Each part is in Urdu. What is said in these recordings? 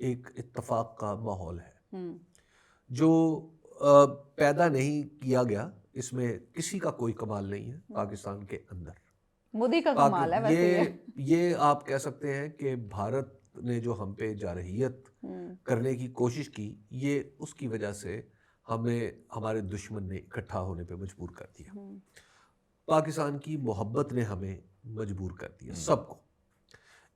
ایک اتفاق کا ماحول ہے ہوں، جو پیدا نہیں کیا گیا. اس میں کسی کا کوئی کمال نہیں ہے پاکستان کے اندر. مودی کا کمال ہے ویسے یہ آپ کہہ سکتے ہیں کہ بھارت نے جو ہم پہ جارحیت کرنے کی کوشش کی, یہ اس کی وجہ سے ہمیں ہمارے دشمن نے اکٹھا ہونے پہ مجبور کر دیا. پاکستان کی محبت نے ہمیں مجبور کر دیا سب کو.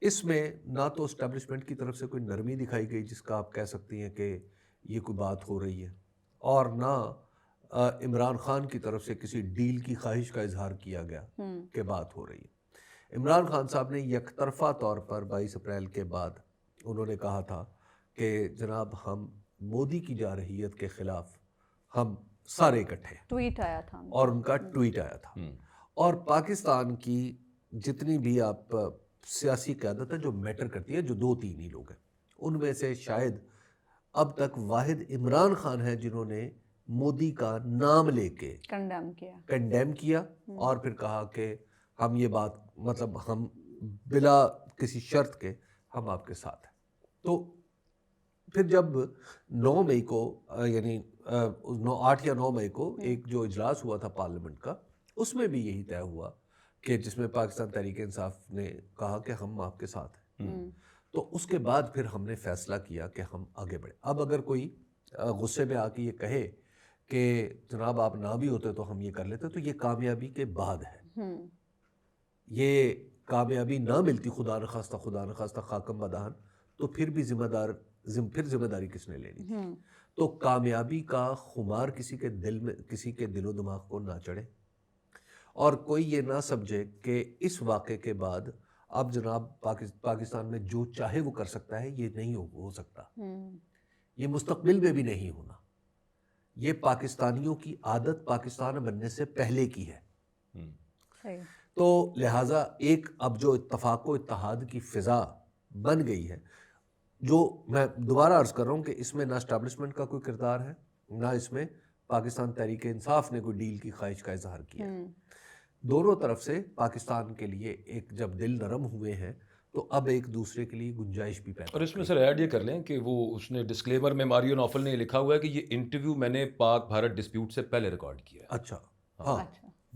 اس میں نہ تو اسٹیبلشمنٹ کی طرف سے کوئی نرمی دکھائی گئی جس کا آپ کہہ سکتی ہیں کہ یہ کوئی بات ہو رہی ہے, اور نہ عمران خان کی طرف سے کسی ڈیل کی خواہش کا اظہار کیا گیا کہ بات ہو رہی ہے. عمران خان صاحب نے یک طرفہ طور پر 22 اپریل کے بعد انہوں نے کہا تھا کہ جناب ہم مودی کی جارحیت کے خلاف ہم سارے اکٹھے ہیں. ٹویٹ آیا تھا اور ان کا ٹویٹ آیا تھا. اور پاکستان کی جتنی بھی آپ سیاسی قیادت ہے جو میٹر کرتی ہے, جو 2-3 ہی لوگ ہیں, ان میں سے شاید اب تک واحد عمران خان ہے جنہوں نے مودی کا نام لے کے کنڈیم کیا اور پھر کہا کہ ہم یہ بات مطلب ہم بلا کسی شرط کے ہم آپ کے ساتھ ہیں. تو پھر جب 9 مئی کو یعنی 8 یا 9 مئی کو ایک جو اجلاس ہوا تھا پارلیمنٹ کا, اس میں بھی یہی طے ہوا کہ جس میں پاکستان تحریک انصاف نے کہا کہ ہم آپ کے ساتھ ہیں. تو اس کے بعد پھر ہم نے فیصلہ کیا کہ ہم آگے بڑھیں. اب اگر کوئی غصے میں آ کے یہ کہے کہ جناب آپ نہ بھی ہوتے تو ہم یہ کر لیتے, تو یہ کامیابی کے بعد ہے. یہ کامیابی نہ ملتی خدا نخواستہ خاکم بدہن, تو پھر بھی ذمہ داری کس نے لینی تھی. تو کامیابی کا خمار کسی کے دل میں, کسی کے دل و دماغ کو نہ چڑھے, اور کوئی یہ نہ سمجھے کہ اس واقعے کے بعد اب جناب پاکستان میں جو چاہے وہ کر سکتا ہے. یہ نہیں ہو سکتا, یہ مستقبل میں بھی نہیں ہونا. یہ پاکستانیوں کی عادت پاکستان بننے سے پہلے کی ہے. تو لہٰذا ایک اب جو اتفاق و اتحاد کی فضا بن گئی ہے, جو میں دوبارہ عرض کر رہا ہوں کہ اس میں نہ اسٹیبلشمنٹ کا کوئی کردار ہے, نہ اس میں پاکستان تحریک انصاف نے کوئی ڈیل کی خواہش کا اظہار کیا. دونوں طرف سے پاکستان کے لیے ایک جب دل نرم ہوئے ہیں تو اب ایک دوسرے کے لیے گنجائش بھی پیدا. اور اس میں سر ایڈ یہ کر لیں کہ وہ اس نے ڈسکلیمر میں ماریو نوفل نے لکھا ہوا ہے کہ یہ انٹرویو میں نے پاک بھارت ڈسپیوٹ سے پہلے ریکارڈ کیا ہے. اچھا, ہاں,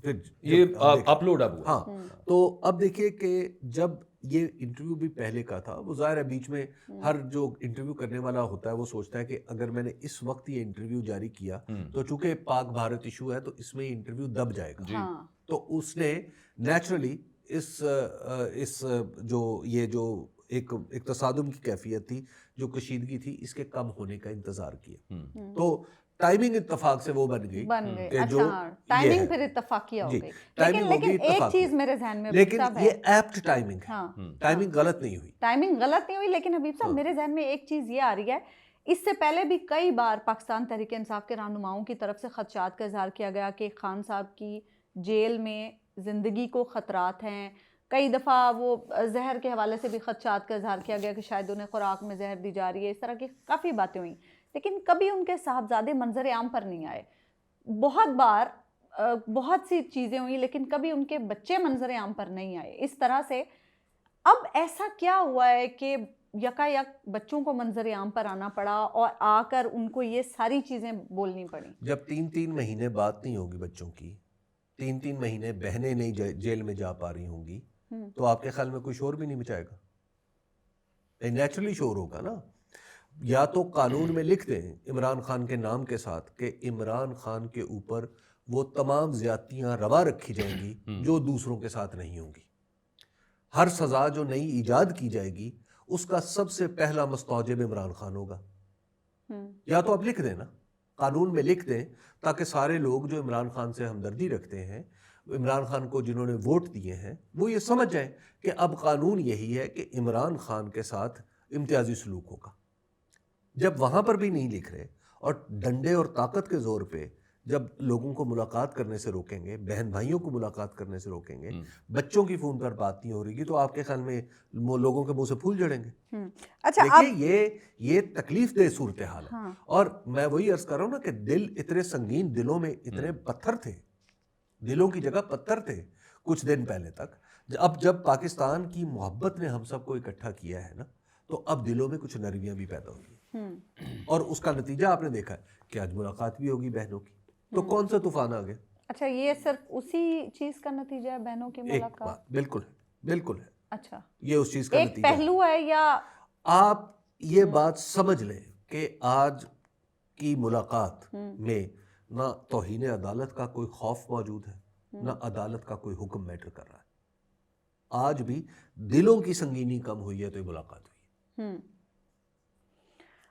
پھر یہ اپلوڈ اب ہوا. ہاں, تو اب دیکھیے کہ جب یہ انٹرویو بھی پہلے کا تھا, وہ ظاہر ہے بیچ میں ہر جو انٹرویو کرنے والا ہوتا ہے وہ سوچتا ہے کہ اگر میں نے اس وقت یہ انٹرویو جاری کیا تو چونکہ پاک بھارت ایشو ہے تو اس میں انٹرویو دب جائے گا. تو اس نے نیچرلی اس جو یہ جو ایک تصادم کی کیفیت تھی, جو کشیدگی تھی, اس کے کم ہونے کا انتظار کیا. تو ٹائمنگ اتفاق سے وہ بن گئی کہ جو ٹائمنگ پھر اتفاقیہ ہو گئی. لیکن ایک چیز میرے ذہن میں, لیکن یہ ایپٹ ٹائمنگ ہے, ٹائمنگ غلط نہیں ہوئی. لیکن حبیب صاحب میرے ذہن میں ایک چیز یہ آ رہی ہے, اس سے پہلے بھی کئی بار پاکستان تحریک انصاف کے رہنماؤں کی طرف سے خدشات کا اظہار کیا گیا کہ خان صاحب کی جیل میں زندگی کو خطرات ہیں. کئی دفعہ وہ زہر کے حوالے سے بھی خدشات کا اظہار کیا گیا کہ شاید انہیں خوراک میں زہر دی جا رہی ہے. اس طرح کی کافی باتیں ہوئیں, لیکن کبھی ان کے صاحبزادے منظر عام پر نہیں آئے. بہت بار بہت سی چیزیں ہوئیں لیکن کبھی ان کے بچے منظر عام پر نہیں آئے. اس طرح سے اب ایسا کیا ہوا ہے کہ یکا یک بچوں کو منظر عام پر آنا پڑا اور آ کر ان کو یہ ساری چیزیں بولنی پڑیں؟ جب 3 مہینے بات نہیں ہوگی بچوں کی, 3 مہینے بہنیں نہیں جیل میں جا پا رہی ہوں گی, تو آپ کے خیال میں کوئی شور بھی نہیں مچائے گا؟ نیچرلی شور ہوگا نا. یا تو قانون میں لکھ دیں عمران خان کے نام کے ساتھ کہ عمران خان کے اوپر وہ تمام زیادتیاں روا رکھی جائیں گی جو دوسروں کے ساتھ نہیں ہوں گی. ہر سزا جو نئی ایجاد کی جائے گی اس کا سب سے پہلا مستوجب عمران خان ہوگا. یا تو آپ لکھ دیں نا, قانون میں لکھ دیں تاکہ سارے لوگ جو عمران خان سے ہمدردی رکھتے ہیں, عمران خان کو جنہوں نے ووٹ دیے ہیں, وہ یہ سمجھ جائیں کہ اب قانون یہی ہے کہ عمران خان کے ساتھ امتیازی سلوک ہوگا. جب وہاں پر بھی نہیں لکھ رہے اور ڈنڈے اور طاقت کے زور پہ جب لوگوں کو ملاقات کرنے سے روکیں گے, بہن بھائیوں کو ملاقات کرنے سے روکیں گے, بچوں کی فون پر بات نہیں ہو رہی گی, تو آپ کے خیال میں لوگوں کے منہ سے پھول جڑیں گے؟ اچھا, دیکھیے یہ تکلیف دہ صورتحال ہے. اور میں وہی عرض کر رہا ہوں نا کہ دل اتنے سنگین, دلوں میں اتنے پتھر تھے, دلوں کی جگہ پتھر تھے کچھ دن پہلے تک. اب جب پاکستان کی محبت نے ہم سب کو اکٹھا کیا ہے نا, تو اب دلوں میں کچھ نرمیاں بھی پیدا ہوئی ہیں اور اس کا نتیجہ آپ نے دیکھا ہے کہ آج ملاقات بھی ہوگی بہنوں کی. تو کون سا طوفان آ گیا؟ اچھا یہ صرف اسی چیز کا نتیجہ ہے بہنوں کی ایک ملاقات؟ بات بالکل ہے، بالکل ہے. اچھا یہ اس چیز کا ایک نتیجہ ہے. پہلو ہے یا آپ یہ بات سمجھ لیں کہ آج کی ملاقات میں نہ توہین عدالت کا کوئی خوف موجود ہے، نہ عدالت کا کوئی حکم میٹر کر رہا ہے. آج بھی دلوں کی سنگینی کم ہوئی ہے تو یہ ملاقات ہوئی ہے.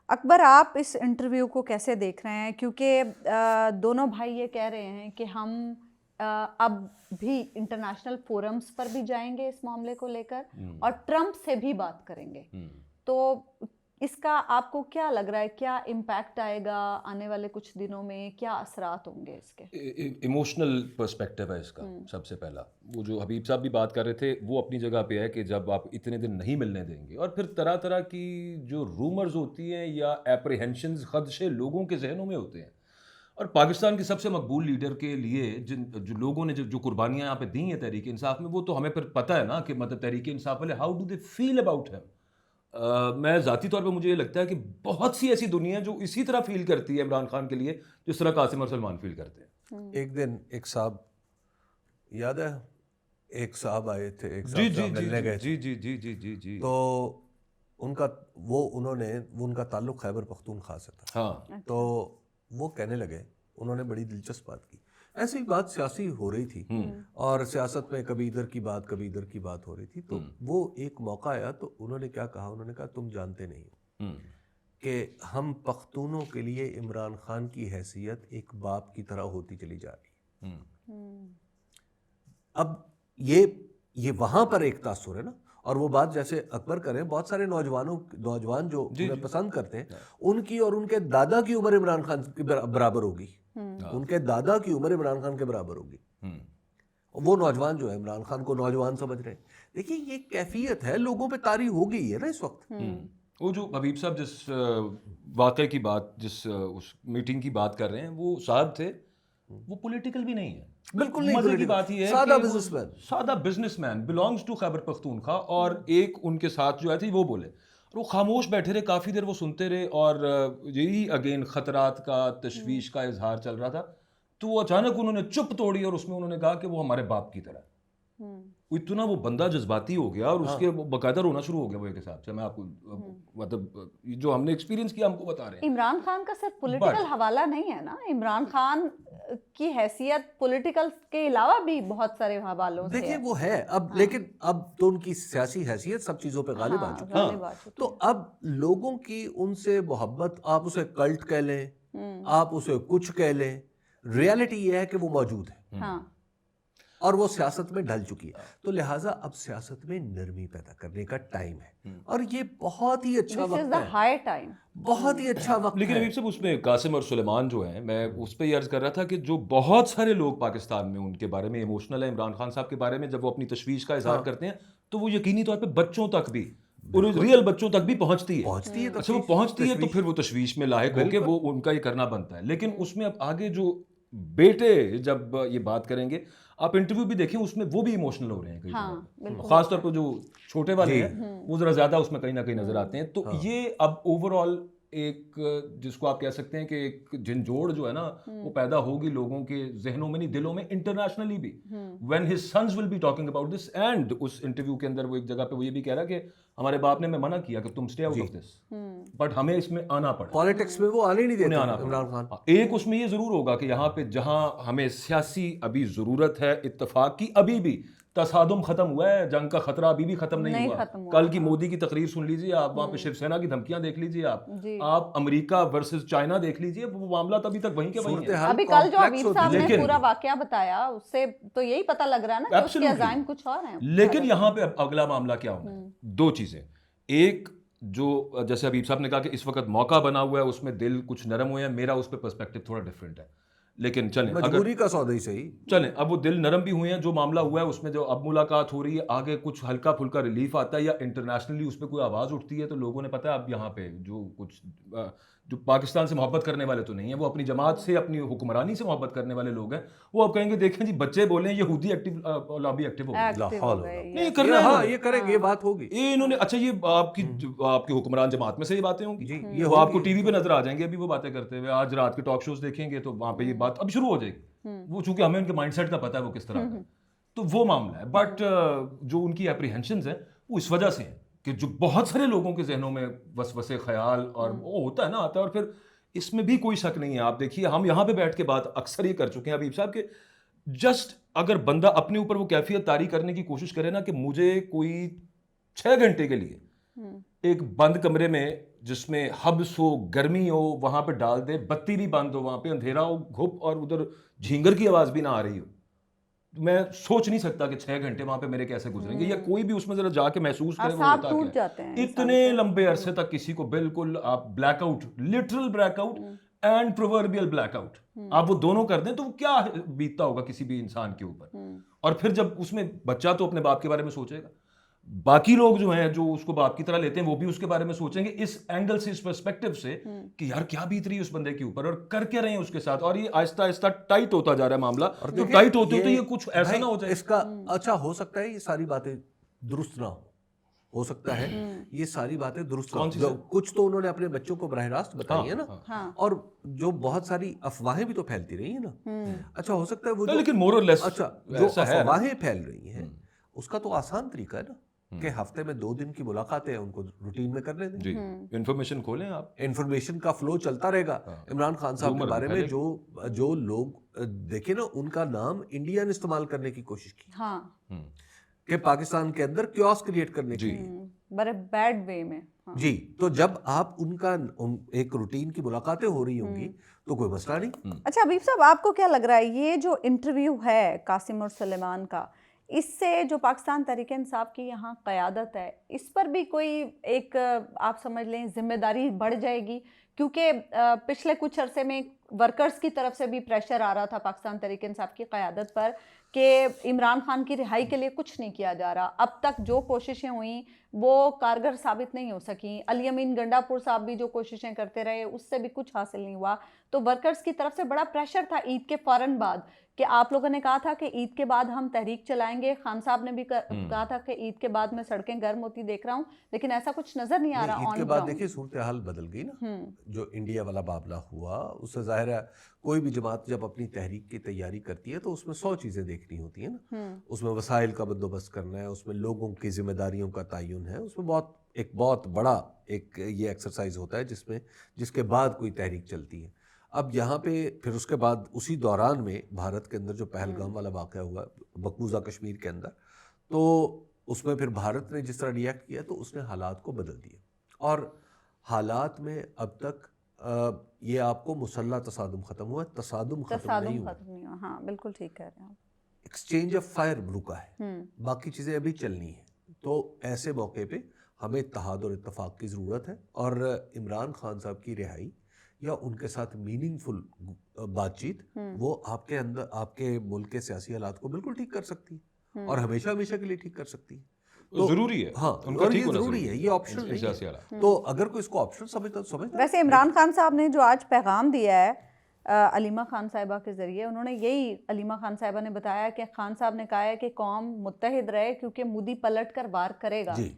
اکبر آپ اس انٹرویو کو کیسے دیکھ رہے ہیں؟ کیونکہ دونوں بھائی یہ کہہ رہے ہیں کہ ہم اب بھی انٹرنیشنل فورمز پر بھی جائیں گے اس معاملے کو لے کر اور ٹرمپ سے بھی بات کریں گے. تو اس کا آپ کو کیا لگ رہا ہے، کیا امپیکٹ آئے گا آنے والے کچھ دنوں میں، کیا اثرات ہوں گے اس کے؟ ایموشنل پرسپیکٹیو ہے اس کا. سب سے پہلا وہ جو حبیب صاحب بھی بات کر رہے تھے وہ اپنی جگہ پہ ہے کہ جب آپ اتنے دن نہیں ملنے دیں گے اور پھر طرح طرح کی جو رومرز ہوتی ہیں یا اپریہنشنز، خدشے لوگوں کے ذہنوں میں ہوتے ہیں. اور پاکستان کے سب سے مقبول لیڈر کے لیے جو لوگوں نے جو قربانیاں یہاں پہ دی ہیں تحریک انصاف میں، وہ تو ہمیں پھر پتہ ہے نا کہ مطلب تحریک انصاف والے how do they feel about him. میں ذاتی طور پہ مجھے یہ لگتا ہے کہ بہت سی ایسی دنیا جو اسی طرح فیل کرتی ہے عمران خان کے لیے جس طرح قاسم اور سلمان فیل کرتے ہیں. ایک دن ایک صاحب یاد ہے، ایک صاحب آئے تھے، ایک جی صاحب جی سے ملنے گئے جی تھے. جی جی جی جی جی تو ان کا تعلق خیبر پختونخوا سے تھا. ہاں تو وہ کہنے لگے، انہوں نے بڑی دلچسپ بات کی. ایسی بات سیاسی ہو رہی تھی اور سیاست میں کبھی ادھر کی بات کبھی ادھر کی بات ہو رہی تھی. تو وہ ایک موقع آیا تو انہوں نے کیا کہا، انہوں نے کہا تم جانتے نہیں ہو کہ ہم پختونوں کے لیے عمران خان کی حیثیت ایک باپ کی طرح ہوتی چلی جا رہی ہے. اب یہ وہاں پر ایک تاثر ہے نا. اور وہ بات جیسے اکبر کریں، بہت سارے نوجوان جو انہیں پسند کرتے ہیں، ان کی اور ان کے دادا کی عمر عمران خان کے برابر ہوگی. ان کے دادا کی عمر عمران خان کے برابر ہوگی. وہ نوجوان جو ہے عمران خان کو نوجوان سمجھ رہے ہیں. دیکھیں یہ کیفیت ہے، لوگوں پہ طاری ہو گئی ہے نا اس وقت. وہ جو حبیب صاحب جس واقعے کی بات، جس اس میٹنگ کی بات کر رہے ہیں، وہ صاحب تھے، وہ پولیٹیکل بھی نہیں ہے. بالکل نہیں. مزے کی بات یہ ہے سادہ کہ بزنس مین، سادہ business man belongs to Khyber Pakhtunkhwa. اور ایک ان کے ساتھ جو آئے تھے وہ بولے اور وہ خاموش بیٹھے رہے کافی دیر، وہ سنتے رہے. اور یہی اگین خطرات کا، تشویش کا اظہار چل رہا تھا. تو وہ اچانک انہوں نے چپ توڑی اور اس میں انہوں نے کہا کہ وہ ہمارے باپ کی طرح. اتنا وہ بندہ جذباتی ہو گیا اور اس کے باقاعدہ رونا شروع ہو گیا وہ ایک حساب سے. میں آپ کو مطلب جو ہم نے ایکسپیرینس کیا ہم کو بتا رہے ہیں. عمران خان کا صرف پولیٹیکل حوالہ نہیں ہے نا، عمران خان کی حیثیت پولیٹیکل کے علاوہ بھی بہت سارے حوالوں سے دیکھیں وہ ہے اب. لیکن اب تو ان کی سیاسی حیثیت سب چیزوں پہ غالب آ چکی ہے. تو اب لوگوں کی ان سے محبت، آپ اسے کلٹ کہہ لیں، آپ اسے کچھ کہہ لیں، ریالٹی یہ ہے کہ وہ موجود ہے اور وہ سیاست میں ڈھل چکی ہے. تو لہٰذا اب سیاست میں نرمی پیدا کرنے کا ٹائم ہے اور یہ بہت ہی اچھا وقت ہے، بہت ہی اچھا وقت. لیکن ابھی صاحب اس میں قاسم اور سلیمان جو ہیں، میں اس پہ یہ عرض کر رہا تھا کہ جو بہت سارے لوگ پاکستان میں ان کے بارے میں ایموشنل ہیں عمران خان صاحب کے بارے میں، جب وہ اپنی تشویش کا اظہار کرتے ہیں تو وہ یقینی طور پہ بچوں تک بھی، ریئل بچوں تک بھی پہنچتی ہے. اچھا وہ پہنچتی ہے تو پھر وہ تشویش میں لاحق ہو کے وہ ان کا یہ کرنا بنتا ہے. لیکن اس میں اب آگے جو بیٹے جب یہ بات کریں گے، آپ انٹرویو بھی دیکھیں اس میں وہ بھی ایموشنل ہو رہے ہیں کئی، خاص طور پر جو چھوٹے والے ہیں وہ ذرا زیادہ اس میں کہیں نہ کہیں نظر آتے ہیں. تو یہ اب اوور آل ایک جس کو آپ کہہ سکتے ہیں کہ ایک جھنجھوڑ جو ہے نا وہ پیدا ہوگی لوگوں کے ذہنوں میں، نہیں دلوں میں، انٹرنیشنلی بھی. when his sons will be talking about this. and اس انٹرویو کے اندر وہ ایک جگہ پہ وہ یہ بھی کہہ رہا کہ ہمارے باپ نے ہمیں منع کیا کہ تم stay out of this, but ہمیں اس میں آنا پڑا. پالیٹکس میں وہ آنے نہیں دیتے عمران خان. ایک اس میں یہ ضرور ہوگا کہ یہاں پہ جہاں ہمیں سیاسی ابھی ضرورت ہے اتفاق کی، ابھی بھی تصادم ختم ہوا ہے، جنگ کا خطرہ ابھی بھی ختم نہیں ہوا. کل کی مودی کی تقریر سن لیجیے آپ، وہاں پہ شیو سینا کی دھمکیاں دیکھ لیجیے آپ امریکہ ورسز چائنا دیکھ لیجیے، وہ معاملات ابھی تک وہیں کے وہیں ہیں. ابھی کل جو حبیب صاحب نے پورا واقعہ بتایا اس سے تو یہی پتہ لگ رہا ہے نا کہ اس کے عزائم کچھ اور ہیں. لیکن یہاں پہ اگلا معاملہ کیا ہونا ہے؟ دو چیزیں. ایک جو جیسے حبیب صاحب نے کہا کہ اس وقت موقع بنا ہوا ہے، اس میں دل کچھ نرم ہوئے ہیں، میرا اس پہ پرسپیکٹو تھوڑا ڈفرینٹ ہے. لیکن چلیں مجبوری کا سودا ہی صحیح. چلیں اب وہ دل نرم بھی ہوئے ہیں, جو معاملہ ہوا ہے اس میں جو اب ملاقات ہو رہی ہے, آگے کچھ ہلکا پھلکا ریلیف آتا ہے یا انٹرنیشنلی اس پہ کوئی آواز اٹھتی ہے, تو لوگوں نے پتہ ہے اب یہاں پہ جو کچھ جو پاکستان سے محبت کرنے والے تو نہیں ہیں, وہ اپنی جماعت سے اپنی حکمرانی سے محبت کرنے والے لوگ ہیں, وہ اب کہیں گے دیکھیں جی بچے بولیں یہودی ایکٹیو لابی ایکٹیو ہو گئی, نہیں کر رہے ہیں, ہاں یہ کریں گے, یہ بات ہوگی. یہ انہوں نے اچھا یہ آپ کی حکمران جماعت میں سے یہ باتیں ہوں گی, جی وہ آپ کو ٹی وی پہ نظر آ جائیں گے ابھی وہ باتیں کرتے ہوئے, آج رات کے ٹاک شوز دیکھیں گے تو وہاں پہ یہ بات اب شروع ہو جائے گی, وہ چونکہ ہمیں ان کے مائنڈ سیٹ کا پتہ ہے وہ کس طرح کا ہے, تو وہ معاملہ ہے. بٹ جو ان کی اپریہنشنز ہیں وہ اس وجہ سے ہیں کہ جو بہت سارے لوگوں کے ذہنوں میں وسوسے خیال اور وہ ہوتا ہے نا آتا ہے, اور پھر اس میں بھی کوئی شک نہیں ہے. آپ دیکھیے ہم یہاں پہ بیٹھ کے بات اکثر یہ کر چکے ہیں حبیب صاحب کہ جسٹ اگر بندہ اپنے اوپر وہ کیفیت طاری کرنے کی کوشش کرے نا کہ مجھے کوئی 6 گھنٹے کے لیے ایک بند کمرے میں جس میں حبس ہو, گرمی ہو, وہاں پہ ڈال دے, بتی بھی بند ہو, وہاں پہ اندھیرا ہو گھپ, اور ادھر جھینگر کی آواز بھی نہ آ رہی ہو, میں سوچ نہیں سکتا کہ 6 گھنٹے وہاں پہ میرے کیسے گزریں گے, یا کوئی بھی اس میں ذرا جا کے محسوس کرے وہ ہوتا کیا ہے. اتنے لمبے عرصے تک کسی کو بالکل آپ black out, literal black out and proverbial black out, آپ وہ دونوں کر دیں تو وہ کیا بیتتا ہوگا کسی بھی انسان کے اوپر. اور پھر جب اس میں بچہ تو اپنے باپ کے بارے میں سوچے گا, باقی لوگ جو ہیں جو اس کو باپ کی طرح لیتے ہیں وہ بھی اس کے بارے میں سوچیں گے اس اینگل سے, اس پرسپیکٹو سے کہ یار کیا بیت رہی ہے اس بندے کے اوپر اور کر کے رہے ہیں اس کے ساتھ. اور یہ آہستہ آہستہ ٹائٹ ہوتا جا رہا ہے معاملہ, اور جو ٹائٹ ہوتے ہوتے یہ کچھ ایسا نہ ہو جائے اس کا. اچھا ہو سکتا ہے یہ ساری باتیں درست نہ ہو سکتا ہے یہ ساری باتیں درست نہ ہو, کچھ تو انہوں نے اپنے بچوں کو براہ راست بتائی ہے نا, اور جو بہت ساری افواہیں بھی تو پھیلتی رہی ہیں نا. اچھا ہو سکتا ہے وہ لیکن مور اور لیس اچھا جو افواہیں پھیل رہی ہیں اس کا تو آسان طریقہ ہے نا کہ ہفتے میں 2 دن کی ملاقاتیں ان کو روٹین میں کرنے دیں. جی انفارمیشن کھولیں آپ, انفارمیشن کا فلو چلتا رہے گا. عمران خان صاحب کے بارے میں جو لوگ دیکھیں نا, ان کا نام انڈیا نے استعمال کرنے کی کوشش کی کہ پاکستان کے اندر کیوس کریٹ کرنے کی بڑے بیڈ وے میں. جی تو جب آپ ان کا ایک روٹین کی ملاقاتیں ہو رہی ہوں گی تو کوئی مسئلہ نہیں. اچھا حبیب صاحب آپ کو کیا لگ رہا ہے یہ جو انٹرویو ہے قاسم اور سلیمان کا, اس سے جو پاکستان تحریک انصاف کی یہاں قیادت ہے اس پر بھی کوئی ایک آپ سمجھ لیں ذمہ داری بڑھ جائے گی؟ کیونکہ پچھلے کچھ عرصے میں ورکرز کی طرف سے بھی پریشر آ رہا تھا پاکستان تحریک انصاف کی قیادت پر کہ عمران خان کی رہائی کے لیے کچھ نہیں کیا جا رہا. اب تک جو کوششیں ہوئیں وہ کارگر ثابت نہیں ہو سکیں. علی امین گنڈا پور صاحب بھی جو کوششیں کرتے رہے اس سے بھی کچھ حاصل نہیں ہوا. تو ورکرز کی طرف سے بڑا پریشر تھا عید کے فوراً بعد کہ آپ لوگوں نے کہا تھا کہ عید کے بعد ہم تحریک چلائیں گے. خان صاحب نے بھی کہا تھا کہ عید کے بعد میں سڑکیں گرم ہوتی دیکھ رہا ہوں, لیکن ایسا کچھ نظر نہیں آ رہا. عید کے بعد دیکھیے صورتحال بدل گئی نا, جو انڈیا والا معاملہ ہوا اس سے ظاہر ہے کوئی بھی جماعت جب اپنی تحریک کی تیاری کرتی ہے تو اس میں 100 چیزیں دیکھنی ہوتی ہیں نا. اس میں وسائل کا بندوبست کرنا ہے, اس میں لوگوں کی ذمہ داریوں کا تعین ہے, اس میں ایک بہت بڑا ایک یہ ایکسرسائز ہوتا ہے جس کے بعد کوئی تحریک چلتی ہے. اب یہاں پہ پھر اس کے بعد اسی دوران میں بھارت کے اندر جو پہلگام والا واقعہ ہوا مقبوضہ کشمیر کے اندر, تو اس میں پھر بھارت نے جس طرح ریئیکٹ کیا تو اس نے حالات کو بدل دیا. اور حالات میں اب تک یہ آپ کو مسلح تصادم ختم ہوا, تصادم ختم نہیں ہوا. ہاں بالکل ٹھیک کہہ رہے ہیں آپ. ایکسچینج آف فائر رکا ہے, باقی چیزیں ابھی چلنی ہیں. تو ایسے موقع پہ ہمیں اتحاد اور اتفاق کی ضرورت ہے, اور عمران خان صاحب کی رہائی یا ان کے ساتھ میننگ فل بات چیت وہ آپ کے اندر آپ کے ملک کے سیاسی حالات کو بالکل ٹھیک کر سکتی ہے, اور ہمیشہ کے لیے ٹھیک کر سکتی ہے. تو ضروری ہے, ہاں اور یہ ضروری ہے, یہ آپشن نہیں ہے. تو اگر کوئی اس کو آپشن سمجھتا. ویسے عمران خان صاحب نے جو آج پیغام دیا ہے علیمہ خان صاحبہ کے ذریعے, انہوں نے یہی علیمہ خان صاحبہ نے بتایا کہ خان صاحب نے کہا ہے کہ قوم متحد رہے کیونکہ مودی پلٹ کر وار کرے گا. جی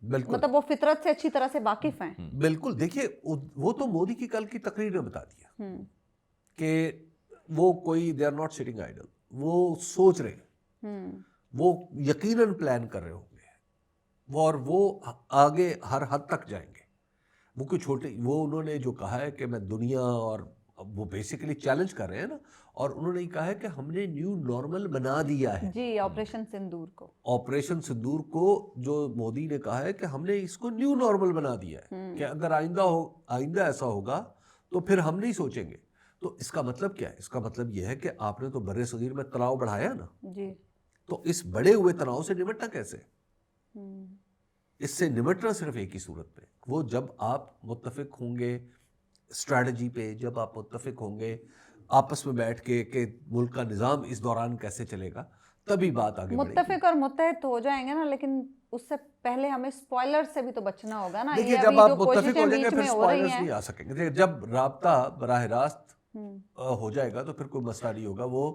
بالکل, مطلب وہ فطرت سے اچھی طرح سے واقف ہیں. بالکل. دیکھیے وہ تو مودی کی کل کی تقریر نے بتا دیا کہ وہ کوئی they are not sitting idle, وہ سوچ رہے ہیں, وہ یقیناً پلان کر رہے ہوں گے, اور وہ آگے ہر حد تک جائیں گے. وہ کوئی چھوٹے, وہ انہوں نے جو کہا ہے کہ میں دنیا, اور وہ بیسیکلی چیلنج کر رہے ہیں نا, اور انہوں نے کہا ہے کہ ہم نے نیو نارمل بنا دیا ہے. جی آپریشن سندور کو جو مودی نے کہا ہے کہ ہم نے اس کو نیو نارمل بنا دیا ہے کہ اگر آئندہ ایسا ہوگا تو پھر ہم نہیں سوچیں گے. تو اس کا مطلب کیا ہے؟ اس کا مطلب یہ ہے کہ آپ نے تو بر صغیر میں تناؤ بڑھایا نا, تو اس بڑے ہوئے تناؤ سے نمٹنا کیسے؟ اس سے نمٹنا صرف ایک ہی صورت پہ, وہ جب آپ متفق ہوں گے اسٹریٹجی پہ, جب آپ متفق ہوں گے آپس میں بیٹھ کے کہ ملک کا نظام اس دوران کیسے چلے گا, تبھی بات آگے بڑھے گی. متفق اور متحد ہو جائیں گے نا, لیکن اس سے پہلے ہمیں اسپوائلر سے بھی تو بچنا ہوگا نا. دیکھیے جب آپ متفق ہو جائیں گے پھر اسپوائلرز نہیں آ سکیں گے. جب رابطہ براہ راست ہو جائے گا تو پھر کوئی مسئلہ نہیں ہوگا. وہ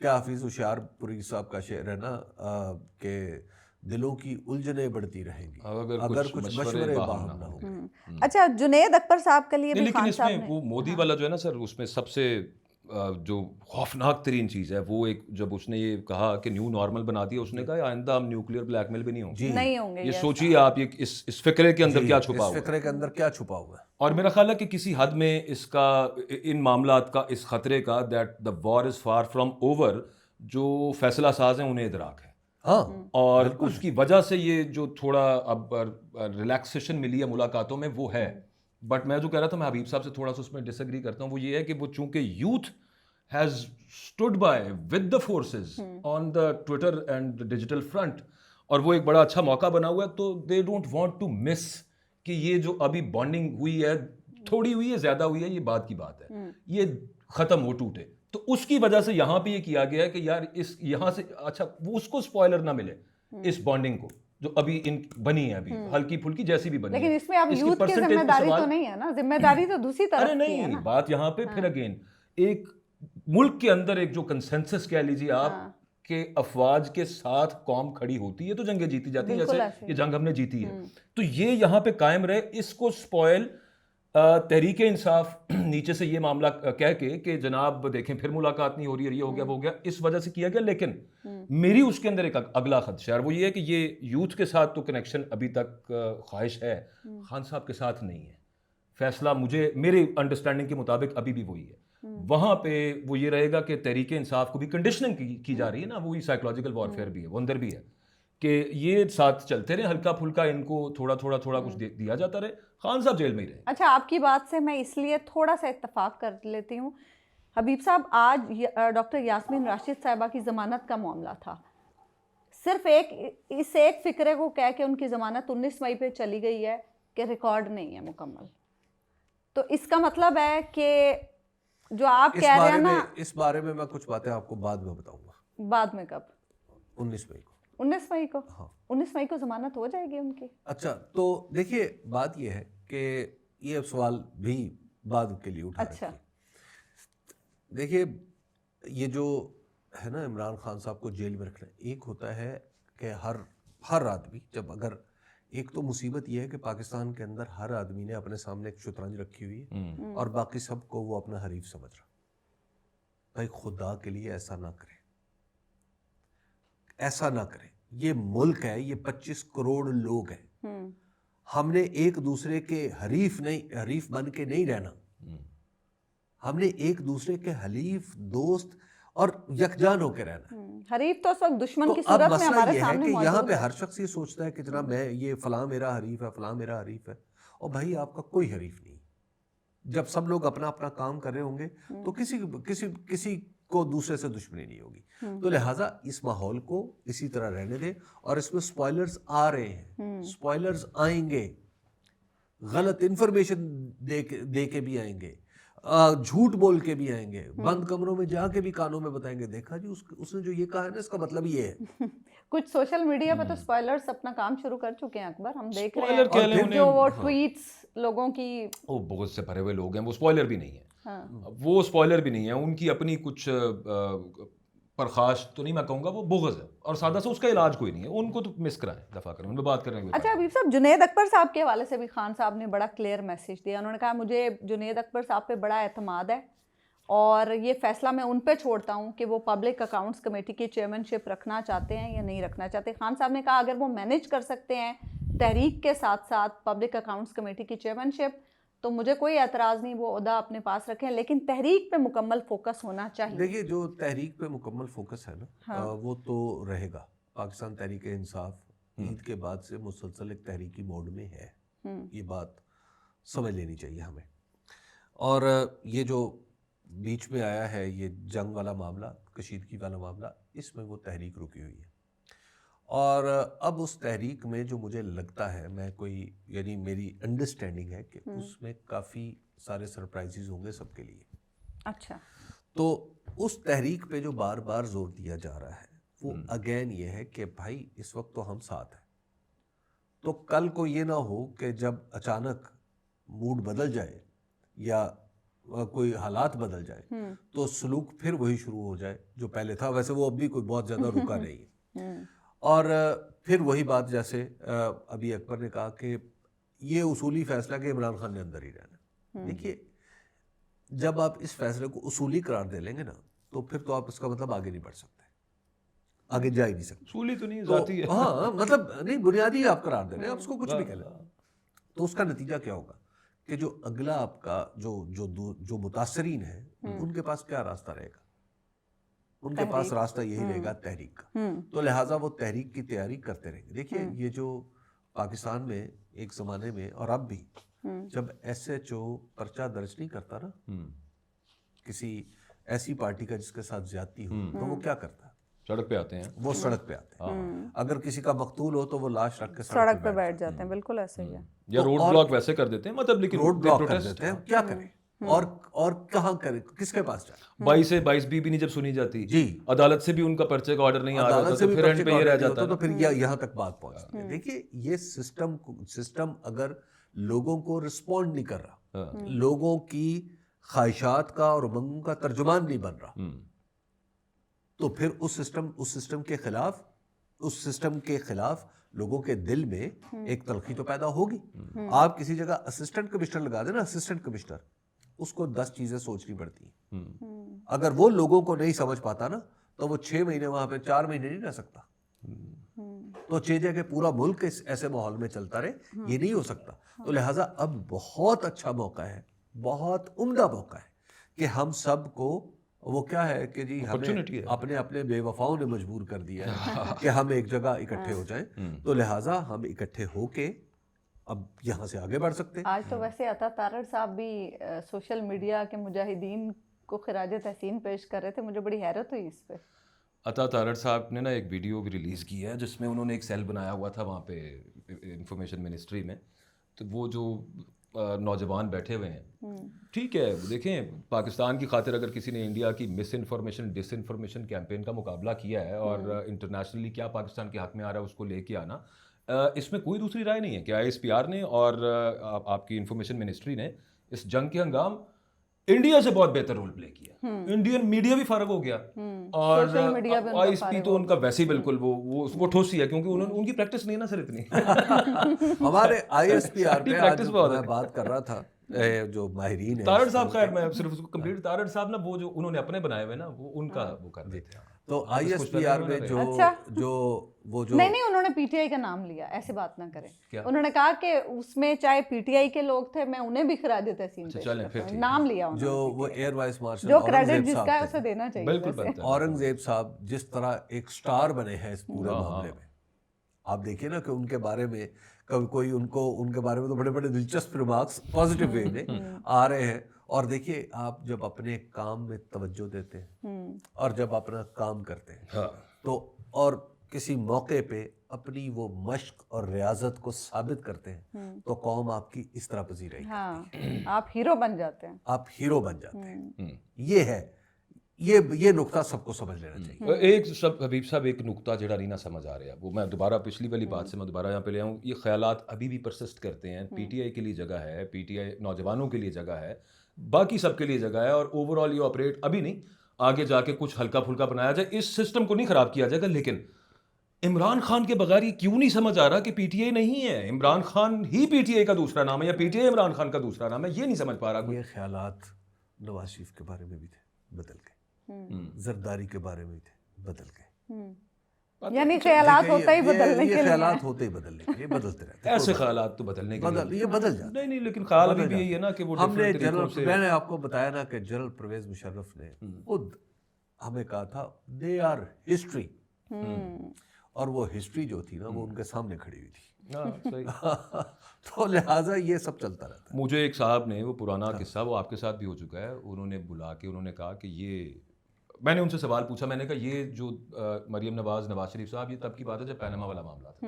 کیا حافظ ہوشیار پوری صاحب کا شعر ہے نا کہ دلوں کی الجھنیں بڑھتی رہیں گی اگر کچھ مشورے باہم نہ ہوں. اچھا, جنید اکبر صاحب کے لیے بھی لیکن خان اس صاحب میں نے وہ مودی والا جو ہے نا سر, اس میں سب سے جو خوفناک ترین چیز ہے وہ ایک, جب اس نے یہ کہا کہ نیو نارمل بنا دیا, اس نے کہا آئندہ ہم نیوکلیئر بلیک میل بھی نہیں ہوں گے. نہیں ہوں گے. یہ سوچیے آپ, یہ اس فکرے کے اندر کیا چھپا اس ہوا ہے. فکرے کے اندر کیا چھپا ہوا ہے. اور میرا خیال ہے کہ کسی حد میں اس کا, ان معاملات کا, اس خطرے کا, that the war is far from over, جو فیصلہ ساز ہیں انہیں ادراک ہے. ہاں, اور اس کی وجہ سے یہ جو تھوڑا اب ریلیکسیشن ملی ہے ملاقاتوں میں وہ ہے. بٹ میں جو کہہ رہا تھا, میں حبیب صاحب سے تھوڑا سا اس میں ڈس ایگری کرتا ہوں. وہ یہ ہے کہ وہ چونکہ youth has stood by with the forces on the Twitter and digital front, اور وہ ایک بڑا اچھا موقع بنا ہوا ہے, تو دے ڈونٹ وانٹ ٹو مس کہ یہ جو ابھی بانڈنگ ہوئی ہے, تھوڑی ہوئی ہے, زیادہ ہوئی ہے, یہ بات کی بات ہے, یہ ختم ہو ٹوٹے. تو اس کی وجہ سے یہاں پہ یہ کیا گیا ہے کہ یار اس یہاں سے اچھا وہ اس کو اسپوائلر نہ ملے اس بانڈنگ کو جو ابھی ان بنی ہے, ابھی ہلکی پھلکی جیسی بھی بنی ہے. لیکن اس میں اب یوتھ کی ذمہ داری تو نہیں ہے نا, ذمہ داری تو دوسری طرف کی ہے نا. بات یہاں پہ پھر اگین ایک ملک کے اندر ایک جو کنسنسس کہہ لیجیے آپ کہ افواج کے ساتھ قوم کھڑی ہوتی ہے تو جنگیں جیتی جاتی ہیں, جیسے یہ جنگ ہم نے جیتی ہے. تو یہ یہاں پہ قائم رہے, اس کو اسپوائل تحریک انصاف نیچے سے یہ معاملہ کہہ کے کہ جناب دیکھیں پھر ملاقات نہیں ہو رہی ہے, یہ ہو گیا وہ ہو گیا, اس وجہ سے کیا گیا. لیکن میری اس کے اندر ایک اگلا خدشہ ہے, وہ یہ ہے کہ یہ یوتھ کے ساتھ تو کنیکشن ابھی تک خواہش ہے, خان صاحب کے ساتھ نہیں ہے. فیصلہ مجھے میرے انڈرسٹینڈنگ کے مطابق ابھی بھی وہی ہے. وہاں پہ وہ یہ رہے گا کہ تحریک انصاف کو بھی کنڈیشننگ کی جا رہی ہے نا, وہی سائیکولوجیکل وارفیئر بھی ہے, وہ اندر بھی ہے کہ یہ ساتھ چلتے رہے, ہلکا پھلکا ان کو تھوڑا تھوڑا کچھ دیا جاتا رہے, خان صاحب جیل میں ہی رہے. اچھا, آپ کی بات سے میں اس لیے تھوڑا سا اتفاق کر لیتی ہوں. حبیب صاحب, آج ڈاکٹر یاسمین راشد صاحبہ کی ضمانت کا معاملہ تھا. صرف اس ایک فکرے کو کہہ کے ان کی ضمانت 19 مئی پہ چلی گئی ہے کہ ریکارڈ نہیں ہے مکمل. تو اس کا مطلب ہے کہ جو آپ کہہ رہے ہیں نا, اس بارے میں کچھ باتیں آپ کو بعد میں بتاؤں گا. بعد میں کب؟ 19 مئی کو. 19 مئی کو 19 مئی کو ضمانت ہو جائے گی ان کی. اچھا, تو دیکھیے بات یہ ہے کہ یہ سوال بھی بعد کے لیے اٹھا. اچھا, دیکھیے یہ جو ہے نا عمران خان صاحب کو جیل میں رکھنا, ایک ہوتا ہے کہ ہر آدمی, جب اگر ایک تو مصیبت یہ ہے کہ پاکستان کے اندر ہر آدمی نے اپنے سامنے ایک شطرنج رکھی ہوئی ہے اور باقی سب کو وہ اپنا حریف سمجھ رہا. بھائی خدا کے لیے ایسا نہ کریں, ایسا نہ کریں. یہ ملک ہے, یہ 25 کروڑ لوگ ہیں. ہم نے ایک دوسرے کے حریف بن کے نہیں رہنا, ہم نے ایک دوسرے کے حلیف, دوست اور یکجان ہو کے رہنا. حریف تو اس وقت دشمن کی صورت میں ہمارے سامنے موجود ہے. یہاں پہ ہر شخص یہ سوچتا ہے کہ جناب میں یہ فلاں میرا حریف ہے, فلاں میرا حریف ہے, اور بھائی آپ کا کوئی حریف نہیں. جب سب لوگ اپنا اپنا کام کر رہے ہوں گے تو کسی کو دوسرے سے دشمنی نہیں ہوگی. تو لہٰذا اس ماحول کو اسی طرح رہنے دیں, اور اس میں سپوائلرز آ رہے ہیں, سپوائلرز آئیں گے, غلط انفارمیشن دے کے بھی آئیں گے, جھوٹ بول کے بھی آئیں گے, بند کمروں میں جا کے بھی کانوں میں بتائیں گے دیکھا جی اس نے جو یہ کہا ہے نا اس کا مطلب یہ ہے. کچھ سوشل میڈیا پہ تو سپوائلرز اپنا کام شروع کر چکے ہیں اکبر, ہم دیکھ رہے ہیں جو وہ ٹویٹس لوگوں کی, وہ بہت سے بھرے ہوئے لوگ ہیں, وہ سپوائلر بھی نہیں ہے, وہ سپوائلر بھی نہیں ہے, ان کی اپنی کچھ پرخاش تو نہیں میں کہوں گا, وہ بغض ہے, اور سادہ سے اس کا علاج کوئی نہیں ہے. ان کو تو مس کرائیں, دفاع کریں, ان میں بات کریں گے. اچھا حبیب صاحب, جنید اکبر صاحب کے حوالے سے بھی خان صاحب نے بڑا کلیئر میسج دیا. انہوں نے کہا مجھے جنید اکبر صاحب پہ بڑا اعتماد ہے اور یہ فیصلہ میں ان پہ چھوڑتا ہوں کہ وہ پبلک اکاؤنٹس کمیٹی کی چیئرمین شپ رکھنا چاہتے ہیں یا نہیں رکھنا چاہتے. خان صاحب نے کہا اگر وہ مینیج کر سکتے ہیں تحریک کے ساتھ ساتھ پبلک اکاؤنٹس کمیٹی کی چیئرمین شپ تو مجھے کوئی اعتراض نہیں, وہ عہدہ اپنے پاس رکھیں, لیکن تحریک پہ مکمل فوکس ہونا چاہیے. دیکھیے جو تحریک پہ مکمل فوکس ہے نا وہ تو رہے گا. پاکستان تحریک انصاف عید کے بعد سے مسلسل ایک تحریکی موڈ میں ہے, یہ بات سمجھ لینی چاہیے ہمیں. اور یہ جو بیچ میں آیا ہے یہ جنگ والا معاملہ, کشیدگی والا معاملہ, اس میں وہ تحریک رکی ہوئی ہے. اور اب اس تحریک میں جو مجھے لگتا ہے, میں کوئی یعنی میری انڈرسٹینڈنگ ہے کہ اس میں کافی سارے سرپرائزز ہوں گے سب کے لیے. اچھا, تو اس تحریک پہ جو بار بار زور دیا جا رہا ہے وہ اگین یہ ہے کہ بھائی اس وقت تو ہم ساتھ ہیں، تو کل کو یہ نہ ہو کہ جب اچانک موڈ بدل جائے یا کوئی حالات بدل جائے تو سلوک پھر وہی شروع ہو جائے جو پہلے تھا. ویسے وہ اب بھی کوئی بہت زیادہ رکا نہیں ہے. اور پھر وہی بات جیسے ابھی اکبر نے کہا کہ یہ اصولی فیصلہ کہ عمران خان نے اندر ہی رہنا. دیکھیے جب آپ اس فیصلے کو اصولی قرار دے لیں گے نا تو پھر تو آپ اس کا مطلب آگے نہیں بڑھ سکتے، آگے جا ہی نہیں سکتے. اصولی تو نہیں، ذاتی ہے. ہاں مطلب نہیں، بنیادی آپ قرار دے رہے ہیں، آپ اس کو کچھ بھی کہہ لیں. تو اس کا نتیجہ کیا ہوگا کہ جو اگلا آپ کا جو متاثرین ہیں ان کے پاس کیا راستہ رہے گا؟ ان کے پاس راستہ یہی رہے گا تحریک کا. تو لہٰذا وہ تحریک کی تیاری کرتے رہیں گے. دیکھیے یہ جو پاکستان میں ایک زمانے میں اور اب بھی جب ایس ایچ او پرچہ درج نہیں کرتا نا کسی ایسی پارٹی کا جس کے ساتھ زیادتی ہو تو وہ کیا کرتا ہے؟ سڑک پہ آتے ہیں. وہ سڑک پہ آتے ہیں. اگر کسی کا مقتول ہو تو وہ لاش رکھ کے سڑک پہ بیٹھ جاتے ہیں. بالکل ایسے ہی ہے. یا روڈ بلاک ویسے کر دیتے ہیں، مطلب لیکن روڈ بلاک کر دیتے ہیں. کیا کریں اور کہاں کریں، کس کے پاس جائیں؟ 22 بھی نہیں جب سنی جاتی جی عدالت سے بھی ان کا پرچے کا آرڈر نہیں آ رہا تو پھر اینڈ پہ یہ رہ جاتا ہے. تو پھر یہاں تک بات پہنچتی ہے. دیکھیے یہ سسٹم اگر لوگوں کو رسپونڈ نہیں کر رہا، لوگوں کی خواہشات کا اور امنگوں کا ترجمان نہیں بن رہا، تو پھر اس سسٹم کے خلاف لوگوں کے دل میں ایک تلخی تو پیدا ہوگی. آپ کسی جگہ اسسٹنٹ کمشنر لگا دیں نا، اسسٹنٹ کمشنر، اس کو 10 چیزیں سوچنی پڑتی ہیں. اگر وہ لوگوں کو نہیں سمجھ پاتا نا تو وہ 6 مہینے وہاں پہ 4 مہینے نہیں رہ سکتا. تو چاہیے کہ پورا ملک اس ایسے ماحول میں چلتا رہے، یہ نہیں ہو سکتا. تو لہٰذا اب بہت اچھا موقع ہے، بہت عمدہ موقع ہے کہ ہم سب کو وہ کیا ہے کہ جی ہمیں اپنے بے وفاؤں نے مجبور کر دیا ہے کہ ہم ایک جگہ اکٹھے ہو جائیں. تو لہٰذا ہم اکٹھے ہو کے اب یہاں سے آگے بڑھ سکتے ہیں. آج تو ویسے عطا تارڑ صاحب بھی سوشل میڈیا کے مجاہدین کو خراج تحسین پیش کر رہے تھے. مجھے بڑی حیرت ہوئی اس پہ. عطا تارڑ صاحب نے نا ایک ویڈیو بھی ریلیز کی ہے جس میں انہوں نے ایک سیل بنایا ہوا تھا وہاں پہ انفارمیشن منسٹری میں. تو وہ جو نوجوان بیٹھے ہوئے ہیں، ٹھیک ہے دیکھیں پاکستان کی خاطر اگر کسی نے انڈیا کی مس انفارمیشن ڈس انفارمیشن کیمپین کا مقابلہ کیا ہے اور انٹرنیشنلی کیا پاکستان کے حق میں آ رہا ہے اس کو لے کے آنا، اس میں کوئی دوسری رائے نہیں ہے کہ آئی ایس پی آر نے اور آپ کی انفارمیشن منسٹری نے اس جنگ کے ہنگام انڈیا سے بہت بہتر رول پلے کیا. انڈین میڈیا بھی فارغ ہو گیا اور آئی ایس پی تو ان کا ویسے ہی بالکل وہ ٹھوسی ہے کیونکہ ان کی پریکٹس نہیں ہے نا سر اتنی. ہمارے آئی ایس پی آر پہ میں بات کر رہا تھا جو ماہرین ہیں تارڑ صاحب، خیر میں صرف اس کو کمپلیٹ، تارڑ صاحب نا وہ جو انہوں نے اپنے بنائے ہوئے نا وہ ان کا وہ کر دیتے ہیں. تو آئی ایس پی آر میں نہیں انہوں نے پی ٹی آئی کا نام لیا. ایسے بات نہ کریں. انہوں نے کہا کہ اس میں چاہے پی ٹی آئی کے لوگ تھے میں انہیں بھی خراج تحسین پیش کرتا ہوں. نام لیا جو وہ ایئر وائس مارشل جو کریڈٹ جس کا ہے اسے دینا چاہیے. اورنگزیب صاحب جس طرح ایک سٹار بنے ہیں اس پورے معاملے میں، آپ دیکھیے نا کہ ان کے بارے میں کبھی کوئی ان کے بارے میں تو بڑے بڑے دلچسپ ریمارکس پازیٹیو وے میں آ رہے ہیں. اور دیکھیے آپ جب اپنے کام میں توجہ دیتے ہیں اور جب اپنا کام کرتے ہیں تو اور کسی موقع پہ اپنی وہ مشق اور ریاضت کو ثابت کرتے ہیں تو قوم آپ کی اس طرح پذیرائی کرتی ہے. آپ ہیرو بن جاتے ہیں. آپ ہیرو بن جاتے ہیں. یہ ہے، یہ نقطہ سب کو سمجھ لینا چاہیے. ایک حبیب صاحب ایک نقطہ جڑا نہیں نہ سمجھ آ رہا ہے، وہ میں دوبارہ پچھلی والی بات سے میں دوبارہ یہاں پہ لے آؤں. یہ خیالات ابھی بھی پرسسٹ کرتے ہیں. پی ٹی آئی کے لیے جگہ ہے، پی ٹی آئی نوجوانوں کے لیے جگہ ہے، باقی سب کے لیے جگہ ہے، اور اوور آل یہ آپریٹ ابھی نہیں، آگے جا کے کچھ ہلکا پھلکا بنایا جائے. اس سسٹم کو نہیں خراب کیا جائے گا. لیکن عمران خان کے بغیر یہ کیوں نہیں سمجھ آ رہا کہ پی ٹی آئی نہیں ہے، عمران خان ہی پی ٹی آئی کا دوسرا نام ہے یا P T I Imran Khan کا دوسرا نام ہے؟ یہ نہیں سمجھ پا رہا. یہ خیالات نواز شریف کے بارے میں بھی تھے، بدل گئے. زرداری کے بارے میں تھے، بدل گئے. یعنی خیالات ہوتا ہی بدلنے کے لیے، خیالات ہوتے ہی بدلنے کے لیے بدلتے رہتے ہیں. ایسے خیالات تو بدلنے کے لیے یہ بدل جاتے نہیں، لیکن خیال ابھی بھی یہی ہے نا کہ وہ ہم نے میں نے آپ کو بتایا نا کہ جنرل پرویز مشرف نے خود ہمیں کہا تھا دے آر ہسٹری، اور وہ ہسٹری جو تھی نا وہ ان کے سامنے کھڑی ہوئی تھی. تو لہٰذا یہ سب چلتا رہتا ہے. مجھے ایک صاحب نے وہ پرانا قصہ، وہ آپ کے ساتھ بھی ہو چکا ہے، انہوں نے بلا کے انہوں نے کہا کہ یہ، میں نے ان سے سوال پوچھا، میں نے کہا یہ جو مریم نواز شریف صاحب، یہ تب کی بات ہے جب پیناما والا معاملہ تھا،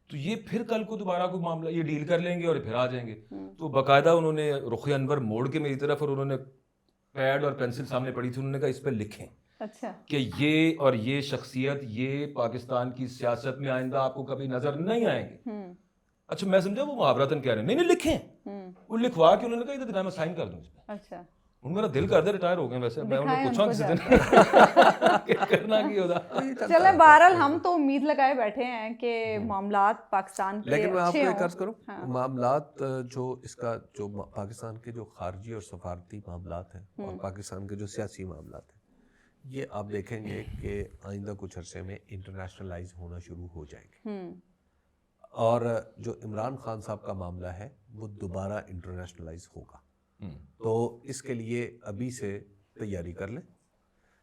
تو یہ پھر کل کو دوبارہ کوئی معاملہ یہ ڈیل کر لیں گے اور پھر آ جائیں گے. تو باقاعدہ انہوں نے رخ انور موڑ کے میری طرف اور انہوں نے پیڈ اور پینسل سامنے پڑی تھی, انہوں نے کہا اس پہ لکھیں اچھا کہ یہ اور یہ شخصیت یہ پاکستان کی سیاست میں آئندہ آپ کو کبھی نظر نہیں آئیں گے. اچھا میں سمجھا وہ محاورتاً کہہ رہے ہیں نہیں لکھیں, وہ لکھوا کے انہوں نے کہا ادھر میں سائن کر دوں اس پہ. اچھا ان میرا دل کر دے ریٹائر ہو گئے ویسے, میں ان کو پوچھا کسی دن کرنا کی ہوتا. چلیں بہرحال ہم تو امید لگائے بیٹھے ہیں کہ معاملات پاکستان کے لیکن میں آپ کو اچھے ایک عرض ہوں. کروں, معاملات جو اس کا جو پاکستان کے جو خارجی اور سفارتی معاملات ہیں اور پاکستان کے جو سیاسی معاملات ہیں, یہ آپ دیکھیں گے کہ آئندہ کچھ عرصے میں انٹرنیشنلائز ہونا شروع ہو جائیں گے. اور جو عمران خان صاحب کا معاملہ ہے وہ دوبارہ انٹرنیشنلائز ہوگا. تو اس کے لیے ابھی سے تیاری کر لیں,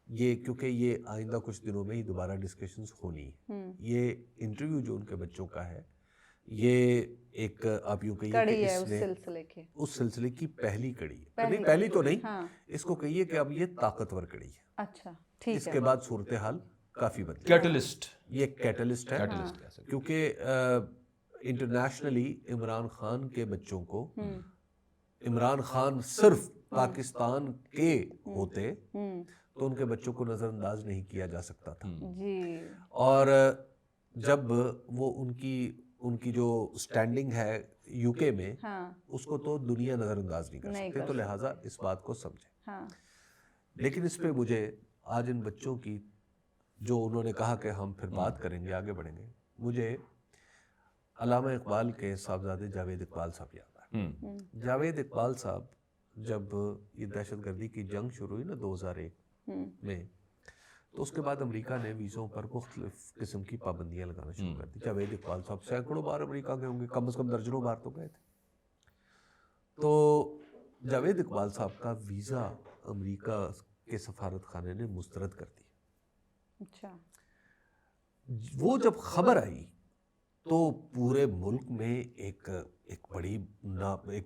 یہ کیونکہ یہ آئندہ کچھ دنوں میں ہی دوبارہ ڈسکشنز ہونی ہیں. یہ انٹرویو جو ان کے بچوں کا ہے یہ ایک آپ یوں کہیے کہ اس سلسلے کی پہلی کڑی ہے, نہیں پہلی تو نہیں, اس کو کہیے کہ اب یہ طاقتور کڑی ہے. اچھا ٹھیک ہے. اس کے بعد صورتحال کافی بدلی, کیٹلسٹ, یہ ایک کیٹلسٹ ہے, کیونکہ انٹرنیشنلی عمران خان کے بچوں کو, عمران خان صرف پاکستان کے ہوتے تو ان کے بچوں کو نظر انداز نہیں کیا جا سکتا تھا. اور جب وہ ان کی جو سٹینڈنگ ہے یو کے میں, اس کو تو دنیا نظر انداز نہیں کر سکتے, تو لہٰذا اس بات کو سمجھیں. لیکن اس پہ مجھے آج ان بچوں کی جو انہوں نے کہا کہ ہم پھر بات کریں گے, آگے بڑھیں گے, مجھے علامہ اقبال کے صاحبزادے جاوید اقبال صاحب یاد آئے. جاوید اقبال صاحب جب یہ دہشت گردی کی جنگ شروع ہوئی نا 2001 میں, تو اس کے بعد امریکہ نے ویزوں پر مختلف قسم کی پابندیاں لگانا شروع کر دی. جاوید اقبال صاحب سینکڑوں بار امریکہ گئے ہوں گے, کم از کم درجنوں بار تو گئے تھے. تو جاوید اقبال صاحب کا ویزا امریکہ کے سفارت خانے نے مسترد کر دیا. اچھا. وہ جب خبر آئی تو پورے ملک میں ایک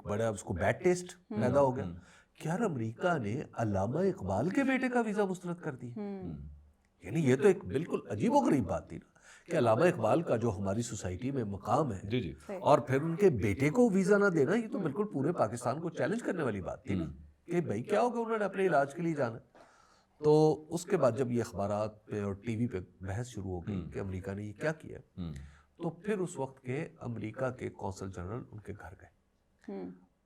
بڑا اس کو بیڈ ٹیسٹ پیدا ہو گیا کہ یار امریکہ نے علامہ اقبال کے بیٹے کا ویزا مسترد کر دیا. یعنی یہ تو ایک بالکل عجیب و غریب بات تھی نا کہ علامہ اقبال کا جو ہماری سوسائٹی میں مقام ہے اور پھر ان کے بیٹے کو ویزا نہ دینا, یہ تو بالکل پورے پاکستان کو چیلنج کرنے والی بات تھی نا کہ بھائی کیا ہوگا, انہوں نے اپنے علاج کے لیے جانا. تو اس کے بعد جب یہ اخبارات پہ اور ٹی وی پہ بحث شروع ہو گئی کہ امریکہ نے یہ کیا کیا, تو پھر اس وقت کے امریکہ کے قونصل جنرل ان کے گھر گئے.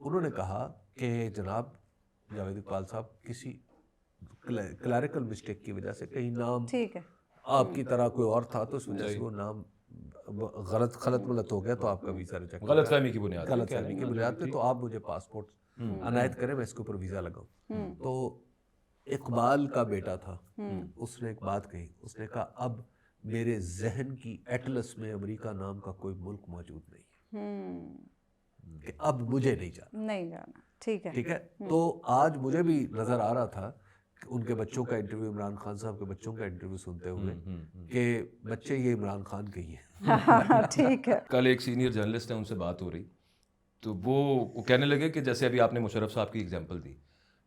انہوں نے کہا کہ جناب جاوید اقبال صاحب کسی کلیریکل مسٹیک کی وجہ سے کہیں نام آپ کی طرح کوئی اور تھا, تو اس وجہ سے وہ نام غلط ہو گیا, تو آپ کا ویزا ریجیکٹ, غلط فہمی کی بنیاد پہ, تو آپ مجھے پاسپورٹ عنایت کریں, میں اس کے اوپر ویزا لگاؤں. تو اقبال کا بیٹا تھا, اس نے ایک بات کہی, اس نے کہا اب میرے ذہن کی ایٹلس میں امریکہ نام کا کوئی ملک موجود نہیں کہ اب مجھے نہیں جانا. ٹھیک ہے. تو آج مجھے بھی نظر آ رہا تھا ان کے بچوں کا انٹرویو, عمران خان صاحب کے بچوں کا انٹرویو سنتے ہوئے کہ بچے یہ عمران خان کے ہی ہیں. ٹھیک ہے. کل ایک سینئر جرنلسٹ ہے, ان سے بات ہو رہی, تو وہ کہنے لگے کہ جیسے ابھی آپ نے مشرف صاحب کی اگزامپل دی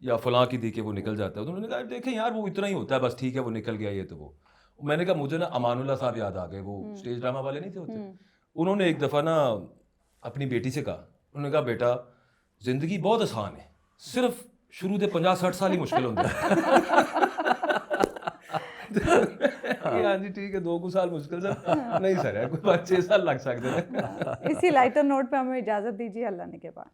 یا فلاں کی دی کہ وہ نکل جاتا ہے, تو انہوں نے کہا دیکھیں یار وہ اتنا ہی ہوتا ہے, بس ٹھیک ہے وہ نکل گیا. یہ تو وہ میں نے کہا مجھے نا امان اللہ صاحب یاد آ گئے, وہ اسٹیج ڈرامہ والے نہیں تھے ہوتے. انہوں نے ایک دفعہ نا اپنی بیٹی سے کہا, انہوں نے کہا بیٹا زندگی بہت آسان ہے, صرف شروع دے 50-60 سال ہی مشکل ہوتا ہے. ہاں جی ٹھیک ہے, 2 سال مشکل سر نہیں سر ہے, کوئی 6 سال لگ سکتے ہیں. اسی لائٹر نوٹ پہ ہمیں اجازت دیجیے, اللہ نے کے بعد.